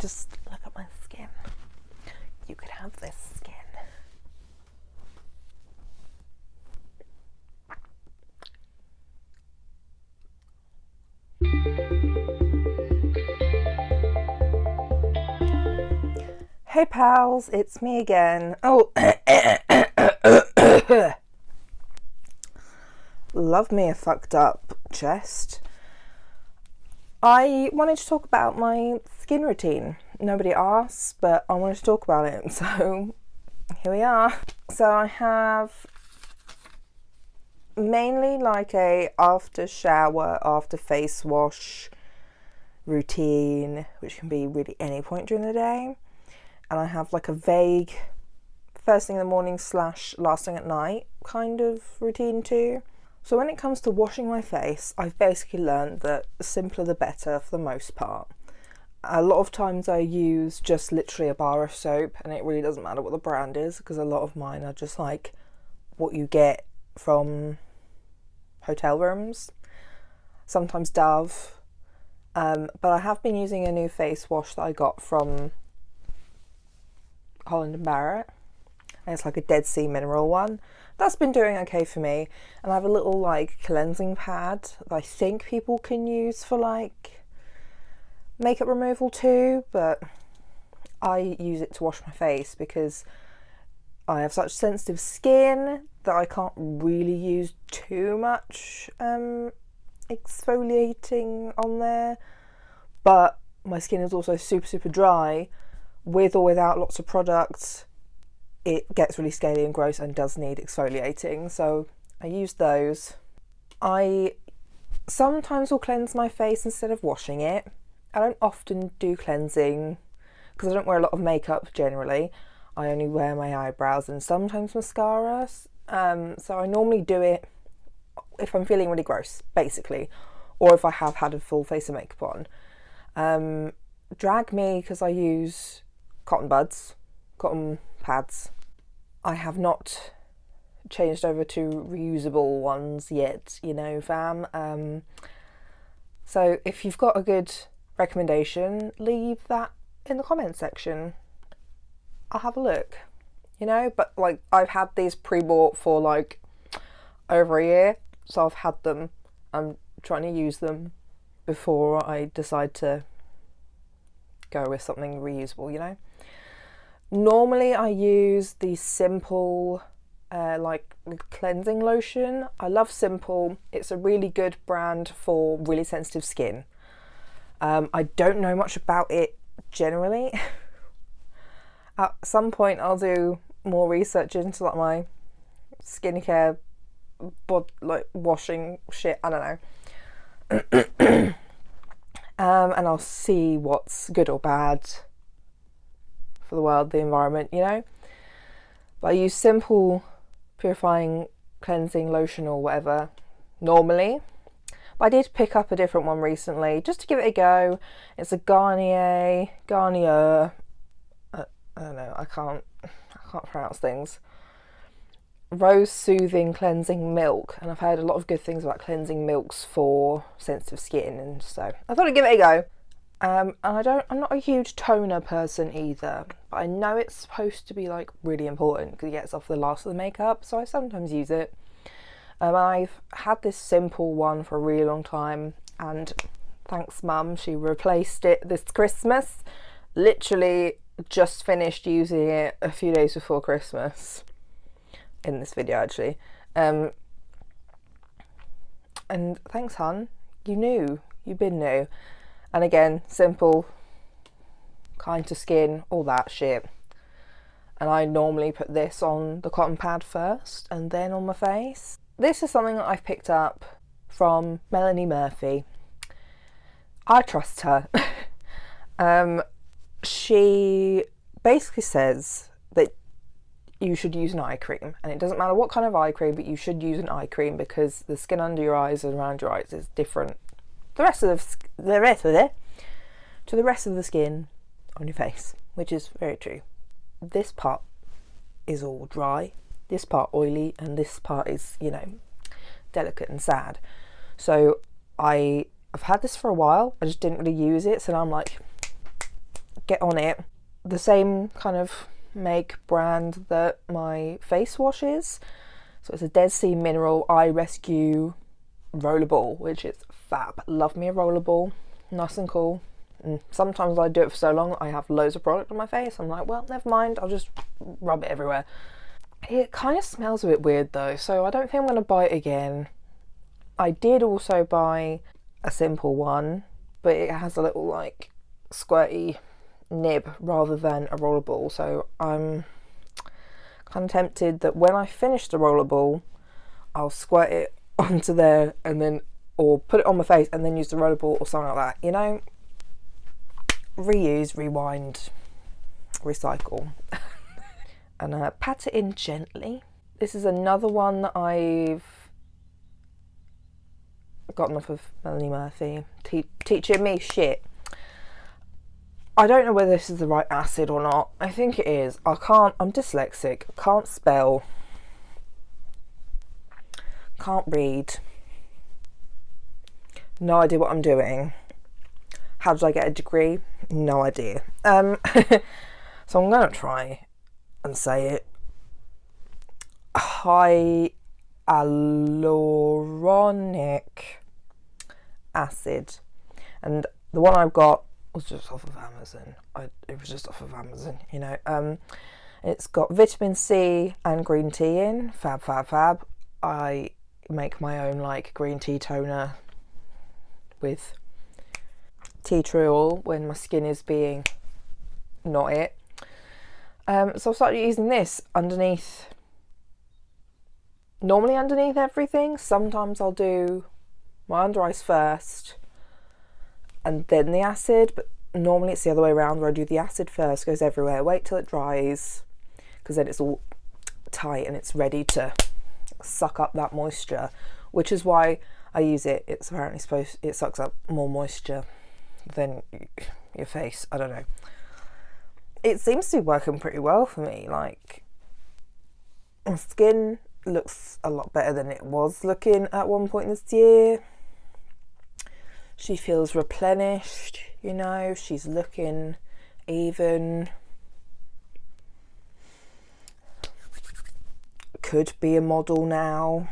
Just look at my skin. You could have this skin. Hey pals, it's me again. Oh, love me a fucked up chest. I wanted to talk about my skin routine. Nobody asked, but I wanted to talk about it, so here we are. So I have mainly like a after shower, after face wash routine, which can be really any point during the day. And I have like a vague first thing in the morning / last thing at night kind of routine too. So when it comes to washing my face, I've basically learned that the simpler the better for the most part. A lot of times I use just literally a bar of soap, and it really doesn't matter what the brand is, because a lot of mine are just like what you get from hotel rooms, sometimes Dove, but I have been using a new face wash that I got from Holland and Barrett, and it's like a Dead Sea mineral one. That's been doing okay for me, and I have a little like cleansing pad that I think people can use for like makeup removal too, but I use it to wash my face because I have such sensitive skin that I can't really use too much exfoliating on there, but my skin is also super dry. With or without lots of products, it gets really scaly and gross and does need exfoliating, so I use those. I sometimes will cleanse my face instead of washing it. I don't often do cleansing because I don't wear a lot of makeup generally. I only wear my eyebrows and sometimes mascara, so I normally do it if I'm feeling really gross, basically, or if I have had a full face of makeup on. Drag me because I use cotton buds, cotton pads. I have not changed over to reusable ones yet, you know, fam. So if you've got a good recommendation, leave that in the comment section. I'll have a look, you know, but like I've had these pre-bought for like over a year, so I've had them. I'm trying to use them before I decide to go with something reusable, you know. Normally I use the Simple like cleansing lotion. I love Simple. It's a really good brand for really sensitive skin. I don't know much about it generally. At some point I'll do more research into like my skincare like washing shit, I don't know. And I'll see what's good or bad for the world, the environment, you know. But I use Simple purifying cleansing lotion or whatever normally, but I did pick up a different one recently just to give it a go. It's a Garnier, I don't know, I can't pronounce things. Rose Soothing Cleansing Milk, and I've heard a lot of good things about cleansing milks for sensitive skin, and so I thought I'd give it a go. And I'm not a huge toner person either, but I know it's supposed to be like really important because it gets off the last of the makeup, so I sometimes use it. I've had this Simple one for a really long time, and thanks mum, she replaced it this Christmas. Literally just finished using it a few days before Christmas in this video actually. And thanks hun, you've been new. And again, Simple, kind to skin, all that shit. And I normally put this on the cotton pad first and then on my face. This is something that I've picked up from Melanie Murphy. I trust her. She basically says that you should use an eye cream, and it doesn't matter what kind of eye cream, but you should use an eye cream because the skin under your eyes and around your eyes is different to the rest of the skin on your face, which is very true. This part is all dry, this part oily, and this part is, you know, delicate and sad. So I've had this for a while, I just didn't really use it, so now I'm like, get on it. The same kind of make brand that my face wash is. So it's a Dead Sea Mineral Eye Rescue Rollerball, which is fab. Love me a rollerball, nice and cool. And sometimes I do it for so long I have loads of product on my face. I'm like, well, never mind, I'll just rub it everywhere. It kind of smells a bit weird though, so I don't think I'm going to buy it again. I did also buy a simple one, but it has a little like squirty nib rather than a rollerball, so I'm kind of tempted that when I finish the rollerball I'll squirt it onto there and then, or put it on my face and then use the rollerball or something like that, you know. Reuse, rewind, recycle. And pat it in gently. This is another one that I've gotten off of Melanie Murphy, teaching me shit. I don't know whether this is the right acid or not. I think it is. I'm dyslexic, can't spell, can't read, no idea what I'm doing. How did I get a degree? No idea. So I'm going to try and say it. Hyaluronic acid. And the one I've got was just off of Amazon. It was just off of Amazon, you know. It's got vitamin C and green tea in. Fab, fab, fab. I make my own like green tea toner with tea tree oil when my skin is being not it. So I started using this normally underneath everything. Sometimes I'll do my under eyes first and then the acid, but normally it's the other way around where I do the acid first, goes everywhere, wait till it dries, because then it's all tight and it's ready to suck up that moisture, which is why I use it. It's apparently it sucks up more moisture than your face. I don't know. It seems to be working pretty well for me. Like, my skin looks a lot better than it was looking at one point this year. She feels replenished, you know, she's looking even. Could be a model now.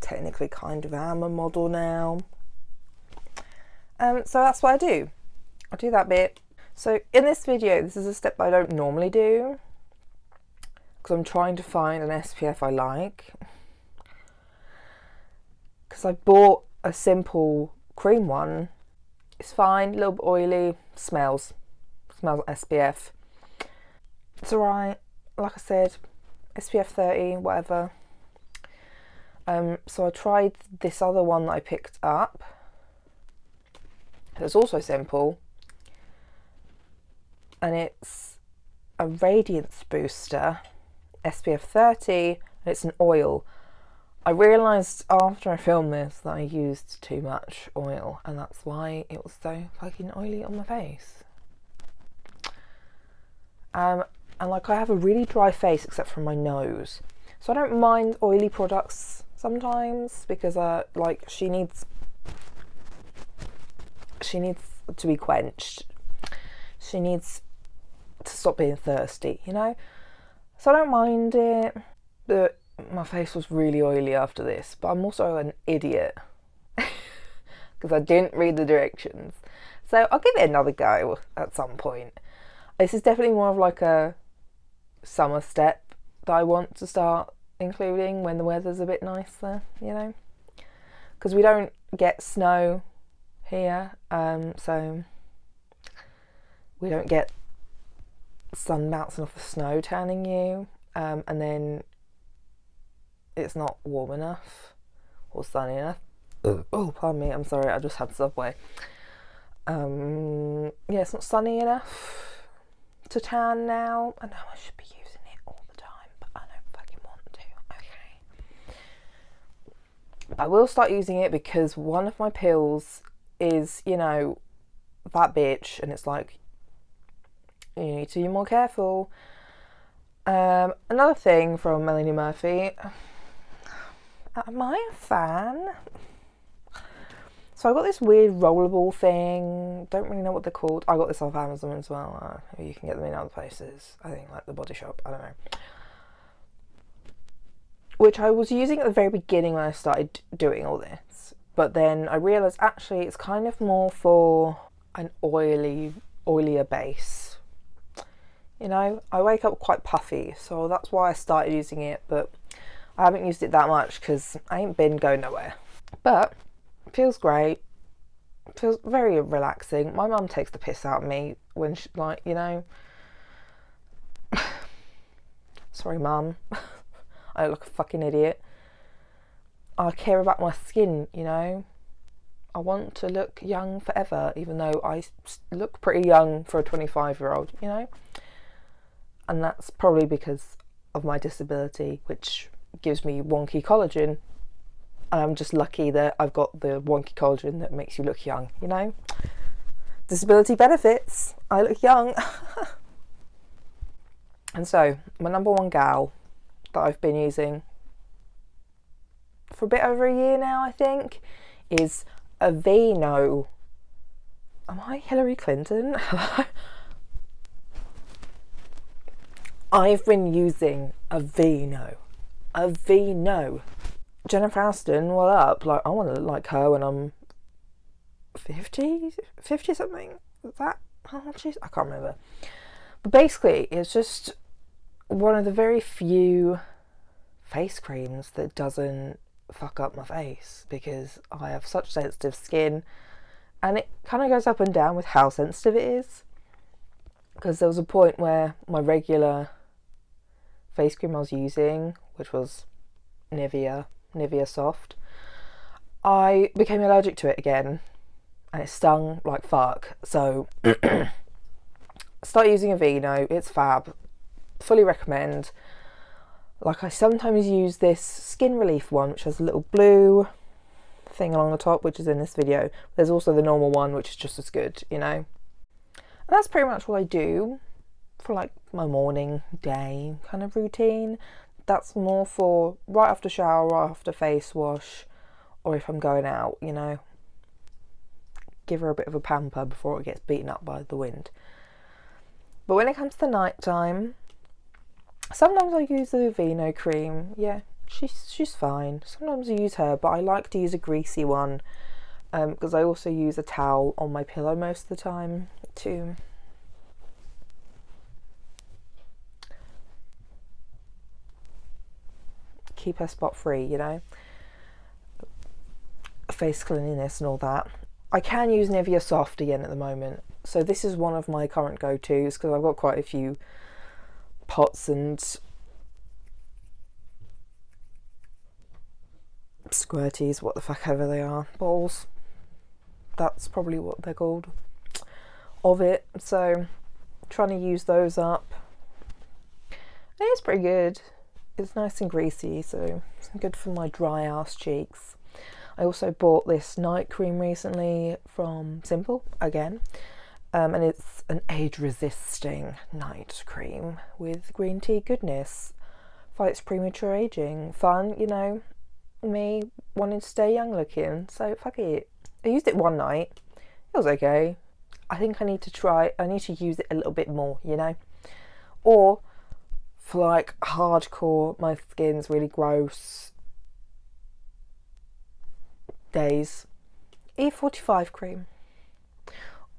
Technically kind of am a model now. So that's what I do. I do that bit. So in this video, this is a step I don't normally do because I'm trying to find an SPF I like. Because I bought a simple cream one. It's fine, a little bit oily, smells SPF. It's alright, like I said, SPF 30, whatever. So I tried this other one that I picked up. It's also simple. And it's a radiance booster, SPF 30, and it's an oil. I realised after I filmed this that I used too much oil, and that's why it was so fucking oily on my face. And like, I have a really dry face except for my nose, so I don't mind oily products sometimes because like she needs to be quenched. She needs to stop being thirsty, you know. So I don't mind it. But my face was really oily after this, but I'm also an idiot because I didn't read the directions. So I'll give it another go at some point. This is definitely more of like a summer step that I want to start including when the weather's a bit nicer, you know, because we don't get snow here, so we don't get sun bouncing off the snow tanning you, and then it's not warm enough or sunny enough. Oh, pardon me, I'm sorry, I just had Subway. Yeah, it's not sunny enough to tan now. I know I should be using it all the time, but I don't fucking want to. Okay. I will start using it because one of my pills is, you know, that bitch, and it's like, you need to be more careful. Another thing from Melanie Murphy. Am I a fan? So I got this weird rollerball thing. Don't really know what they're called. I got this off Amazon as well. You can get them in other places. I think like the Body Shop. I don't know. Which I was using at the very beginning when I started doing all this. But then I realised actually it's kind of more for an oilier base. You know, I wake up quite puffy, so that's why I started using it. But I haven't used it that much because I ain't been going nowhere. But feels great, feels very relaxing. My mum takes the piss out of me when she, like, you know, sorry mum, I look like a fucking idiot. I care about my skin, you know. I want to look young forever, even though I look pretty young for a 25-year-old, you know. And that's probably because of my disability, which gives me wonky collagen. I'm just lucky that I've got the wonky collagen that makes you look young, you know? Disability benefits. I look young. And so, my number one gal that I've been using for a bit over a year now, I think, is Aveeno. Am I Hillary Clinton? I've been using Aveeno. Jennifer Aniston, what up? Like, I want to look like her when I'm 50 something. Is that how old she is? I can't remember. But basically, it's just one of the very few face creams that doesn't fuck up my face, because I have such sensitive skin, and it kind of goes up and down with how sensitive it is. Because there was a point where my regular face cream I was using, which was Nivea Soft, I became allergic to it again, and it stung like fuck. So start using Aveeno. It's fab, fully recommend. Like, I sometimes use this Skin Relief one, which has a little blue thing along the top, which is in this video. There's also the normal one, which is just as good, you know. And that's pretty much what I do for like my morning day kind of routine. That's more for right after shower, right after face wash, or if I'm going out, you know. Give her a bit of a pamper before it gets beaten up by the wind. But when it comes to night time, sometimes I use the Aveeno cream. Yeah, she's fine. Sometimes I use her, but I like to use a greasy one, because I also use a towel on my pillow most of the time to keep her spot free, you know, face cleanliness and all that. I can use Nivea Soft again at the moment, so this is one of my current go-tos, because I've got quite a few pots and squirties, what the fuck ever they are, balls, that's probably what they're called, of it. So trying to use those up, and it's pretty good. It's nice and greasy, so it's good for my dry ass cheeks. I also bought this night cream recently from Simple again, and it's an age-resisting night cream with green tea goodness. Fights premature aging. Fun, you know, me wanting to stay young looking, so fuck it. I used it one night. It was okay. I think I need to use it a little bit more, you know? Or for like hardcore, my skin's really gross days, E45 cream.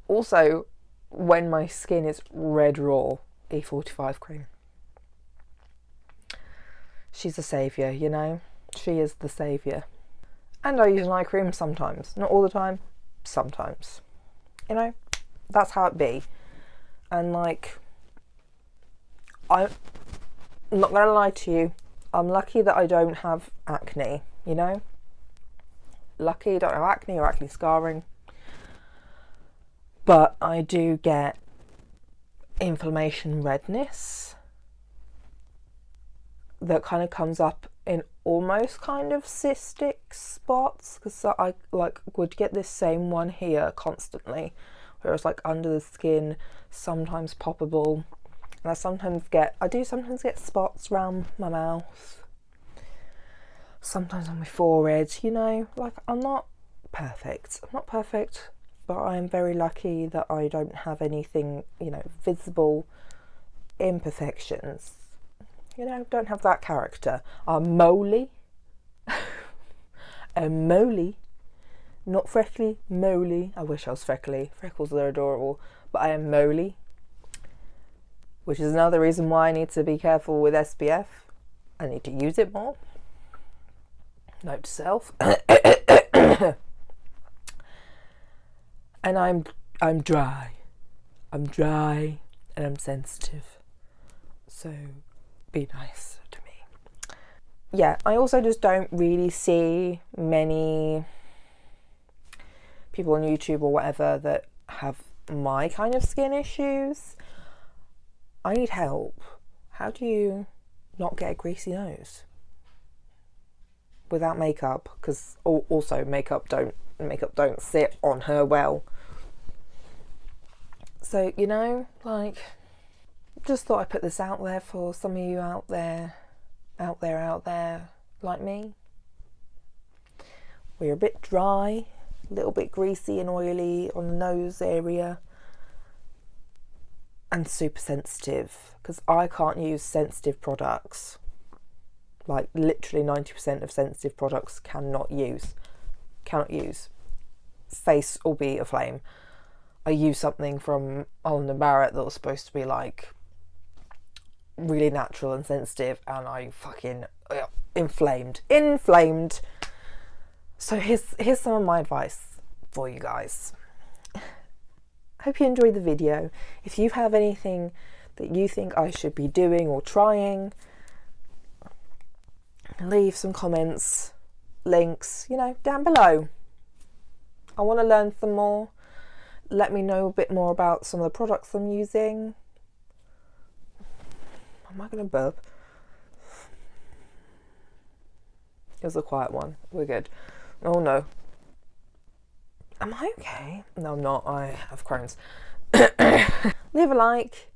Also, when my skin is red raw, E45 cream. She's a saviour, you know? She is the saviour. And I use an eye cream sometimes. Not all the time, sometimes. You know? That's how it be. And like, I'm not gonna lie to you, I'm lucky that I don't have acne, you know? Lucky I don't have acne or acne scarring. But I do get inflammation redness that kind of comes up in almost kind of cystic spots, because I like would get this same one here constantly, whereas like under the skin, sometimes poppable, and I do sometimes get spots around my mouth, sometimes on my forehead, you know, like I'm not perfect. I'm not perfect, but I'm very lucky that I don't have anything, you know, visible imperfections. You know, don't have that character. I'm moly. I'm moly. Not freckly, moly. I wish I was freckly. Freckles are adorable. But I am moly. Which is another reason why I need to be careful with SPF. I need to use it more. Note to self. And I'm dry. I'm dry and I'm sensitive. So be nice to me. Yeah, I also just don't really see many people on YouTube or whatever that have my kind of skin issues. I need help. How do you not get a greasy nose without makeup? Because also makeup don't sit on her well. So, you know, like, just thought I'd put this out there for some of you out there like me. We're a bit dry, a little bit greasy and oily on the nose area, and super sensitive, because I can't use sensitive products. Like literally 90% of sensitive products cannot use. Face will be aflame. I used something from Holland & Barrett that was supposed to be like really natural and sensitive, and I fucking inflamed. So here's some of my advice for you guys. Hope you enjoyed the video. If you have anything that you think I should be doing or trying, leave some comments, links, you know, down below. I want to learn some more. Let me know a bit more about some of the products I'm using. Am I going to burp? It was a quiet one. We're good. Oh no. Am I okay? No, I'm not. I have Crohn's. Leave a like.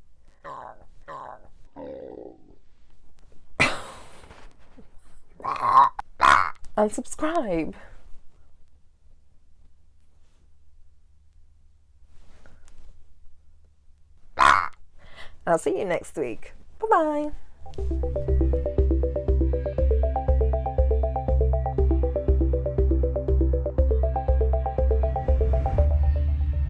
And subscribe. I'll see you next week. Bye bye.